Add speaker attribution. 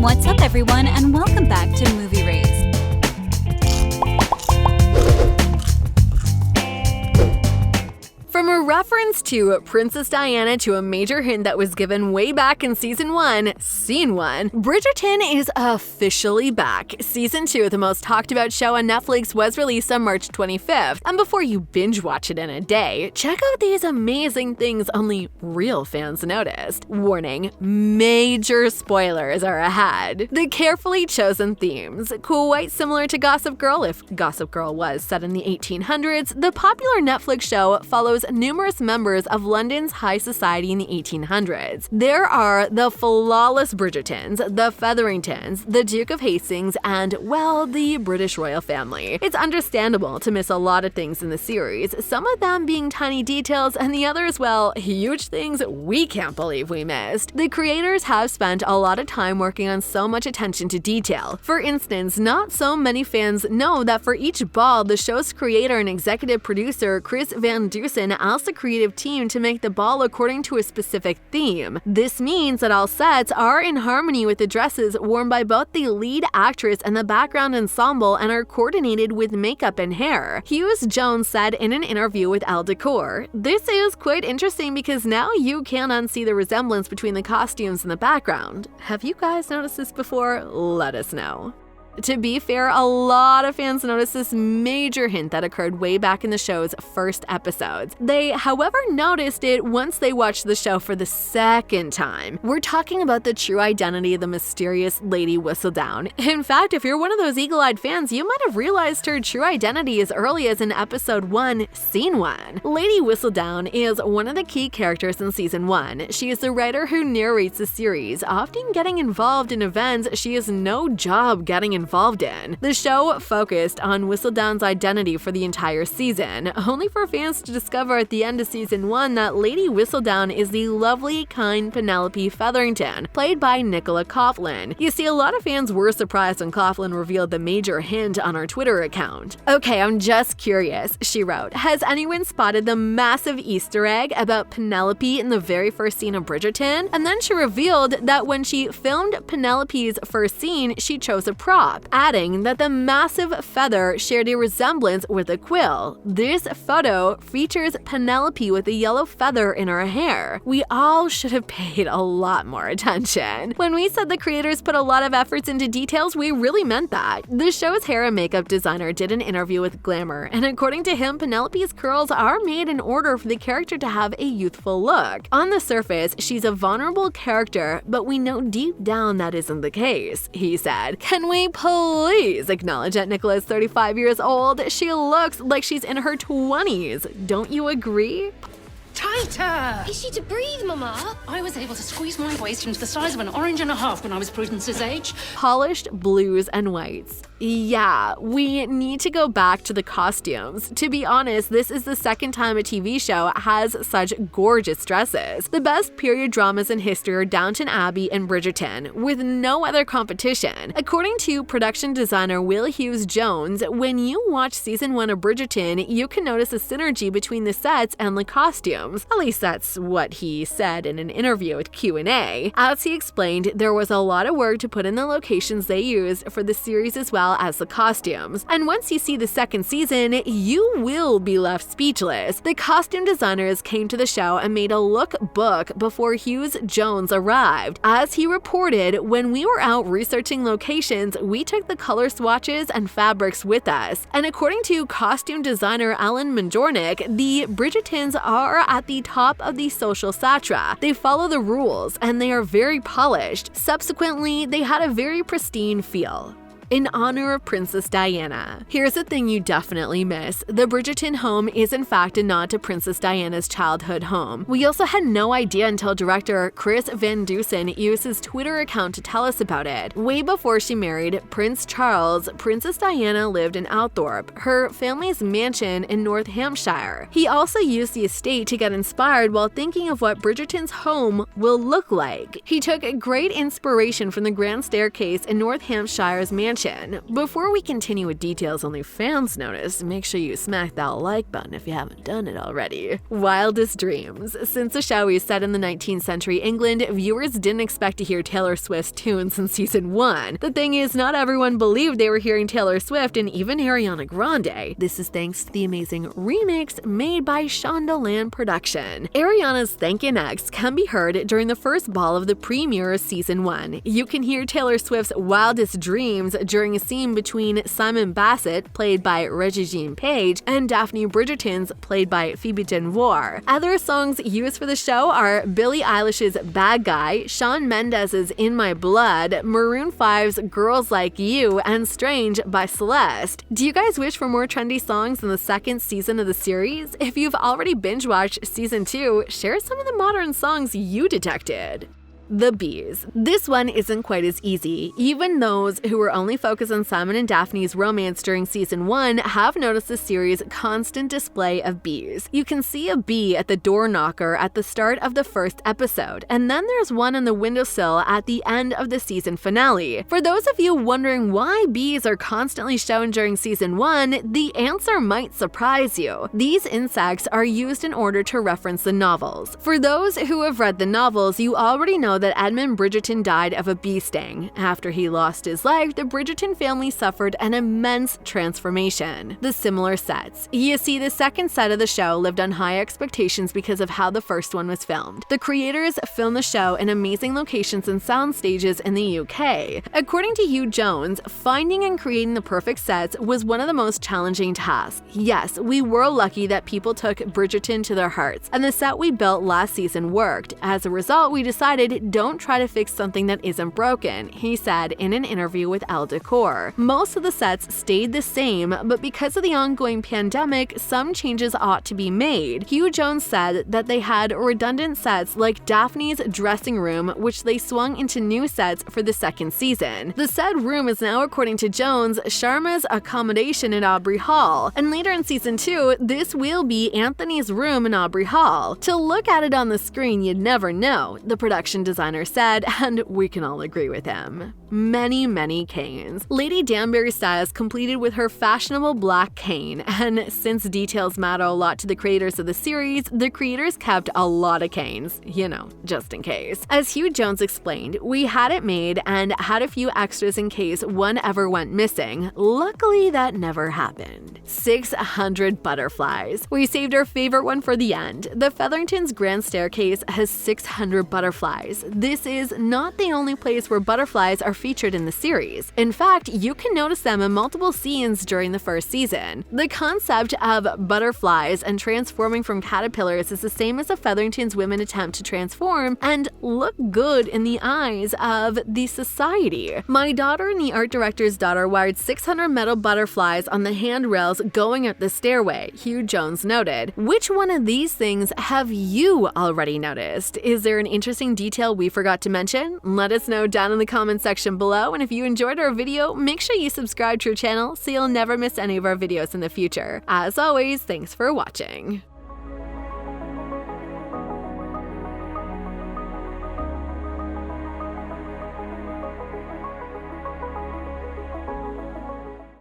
Speaker 1: What's up, everyone, and welcome back to Movie Raised. From a reference to Princess Diana to a major hint that was given way back in Season 1, Scene 1, Bridgerton is officially back. Season 2, the most talked about show on Netflix, was released on March 25th. And before you binge watch it in a day, check out these amazing things only real fans noticed. Warning, major spoilers are ahead. The carefully chosen themes, quite similar to Gossip Girl if Gossip Girl was set in the 1800s, the popular Netflix show follows numerous members of London's high society in the 1800s. There are the flawless Bridgertons, the Featheringtons, the Duke of Hastings, and, well, the British royal family. It's understandable to miss a lot of things in the series, some of them being tiny details and the others, well, huge things we can't believe we missed. The creators have spent a lot of time working on so much attention to detail. For instance, not so many fans know that for each ball, the show's creator and executive producer, Chris Van Dusen, asked the creative team to make the ball according to a specific theme. This means that all sets are in harmony with the dresses worn by both the lead actress and the background ensemble and are coordinated with makeup and hair. Hughes Jones said in an interview with Elle Decor, "This is quite interesting because now you can unsee the resemblance between the costumes and the background. Have you guys noticed this before? Let us know." To be fair, a lot of fans noticed this major hint that occurred way back in the show's first episodes. They, however, noticed it once they watched the show for the second time. We're talking about the true identity of the mysterious Lady Whistledown. In fact, if you're one of those eagle-eyed fans, you might have realized her true identity as early as in Episode 1, Scene 1. Lady Whistledown is one of the key characters in Season 1. She is the writer who narrates the series, often getting involved in events she has no job getting involved in. The show focused on Whistledown's identity for the entire season, only for fans to discover at the end of Season 1 that Lady Whistledown is the lovely, kind Penelope Featherington, played by Nicola Coughlan. You see, a lot of fans were surprised when Coughlan revealed the major hint on her Twitter account. "Okay, I'm just curious," she wrote. "Has anyone spotted the massive Easter egg about Penelope in the very first scene of Bridgerton?" And then she revealed that when she filmed Penelope's first scene, she chose a prop, adding that the massive feather shared a resemblance with a quill. This photo features Penelope with a yellow feather in her hair. We all should have paid a lot more attention. When we said the creators put a lot of efforts into details, we really meant that. The show's hair and makeup designer did an interview with Glamour, and according to him, Penelope's curls are made in order for the character to have a youthful look. On the surface, she's a vulnerable character, but we know deep down that isn't the case, he said. "Can we please acknowledge that Nicola is 35 years old? She looks like she's in her 20s. Don't you agree?"
Speaker 2: Tighter!
Speaker 3: Is she to breathe, Mama?
Speaker 2: I was able to squeeze my waist into the size of an orange and a half when I was Prudence's age.
Speaker 1: Polished blues and whites. Yeah, we need to go back to the costumes. To be honest, this is the second time a TV show has such gorgeous dresses. The best period dramas in history are Downton Abbey and Bridgerton, with no other competition. According to production designer Will Hughes Jones, when you watch Season 1 of Bridgerton, you can notice a synergy between the sets and the costumes. At least that's what he said in an interview with Q&A. As he explained, there was a lot of work to put in the locations they used for the series as well as the costumes. And once you see the second season, you will be left speechless. The costume designers came to the show and made a lookbook before Hughes Jones arrived. As he reported, when we were out researching locations, we took the color swatches and fabrics with us. And according to costume designer Alan Majornik, the Bridgertons are at the top of the social strata. They follow the rules and they are very polished. Subsequently, they had a very pristine feel. In honor of Princess Diana. Here's a thing you definitely miss. The Bridgerton home is in fact a nod to Princess Diana's childhood home. We also had no idea until director Chris Van Dusen used his Twitter account to tell us about it. Way before she married Prince Charles, Princess Diana lived in Althorpe, her family's mansion in North Hampshire. He also used the estate to get inspired while thinking of what Bridgerton's home will look like. He took great inspiration from the grand staircase in North Hampshire's mansion mention. Before we continue with details only fans notice, make sure you smack that like button if you haven't done it already. Wildest Dreams. Since the show is set in the 19th century England, viewers didn't expect to hear Taylor Swift's tunes in season 1. The thing is, not everyone believed they were hearing Taylor Swift and even Ariana Grande. This is thanks to the amazing remix made by Shonda Rhimes production. Ariana's Thank You Next can be heard during the first ball of the premiere of season 1. You can hear Taylor Swift's Wildest Dreams during a scene between Simon Bassett, played by Regé-Jean Page, and Daphne Bridgerton's, played by Phoebe Dynevor. Other songs used for the show are Billie Eilish's Bad Guy, Shawn Mendes's In My Blood, Maroon 5's Girls Like You, and Strange by Celeste. Do you guys wish for more trendy songs in the second season of the series? If you've already binge-watched season 2, share some of the modern songs you detected. The Bees. This one isn't quite as easy. Even those who were only focused on Simon and Daphne's romance during season 1 have noticed the series' constant display of bees. You can see a bee at the door knocker at the start of the first episode, and then there's one on the windowsill at the end of the season finale. For those of you wondering why bees are constantly shown during season 1, the answer might surprise you. These insects are used in order to reference the novels. For those who have read the novels, you already know that Edmund Bridgerton died of a bee sting. After he lost his life, the Bridgerton family suffered an immense transformation. The similar sets. You see, the second set of the show lived on high expectations because of how the first one was filmed. The creators filmed the show in amazing locations and sound stages in the UK. According to Hugh Jones, finding and creating the perfect sets was one of the most challenging tasks. Yes, we were lucky that people took Bridgerton to their hearts, and the set we built last season worked. As a result, we decided, don't try to fix something that isn't broken, he said in an interview with Elle Decor. Most of the sets stayed the same, but because of the ongoing pandemic, some changes ought to be made. Hugh Jones said that they had redundant sets like Daphne's dressing room, which they swung into new sets for the second season. The said room is now, according to Jones, Sharma's accommodation at Aubrey Hall, and later in season 2, this will be Anthony's room in Aubrey Hall. To look at it on the screen, you'd never know, the production designer said, and we can all agree with him. Many canes. Lady Danbury styles completed with her fashionable black cane, and since details matter a lot to the creators of the series, the creators kept a lot of canes, you know, just in case. As Hugh Jones explained, we had it made and had a few extras in case one ever went missing. Luckily, that never happened. 600 butterflies. We saved our favorite one for the end. The Featherington's grand staircase has 600 butterflies. This is not the only place where butterflies are featured in the series. In fact, you can notice them in multiple scenes during the first season. The concept of butterflies and transforming from caterpillars is the same as the Featherington's women attempt to transform and look good in the eyes of the society. My daughter and the art director's daughter wired 600 metal butterflies on the handrails going up the stairway, Hugh Jones noted. Which one of these things have you already noticed? Is there an interesting detail we forgot to mention? Let us know down in the comment section below, and if you enjoyed our video, make sure you subscribe to our channel so you'll never miss any of our videos in the future. As always, thanks for watching.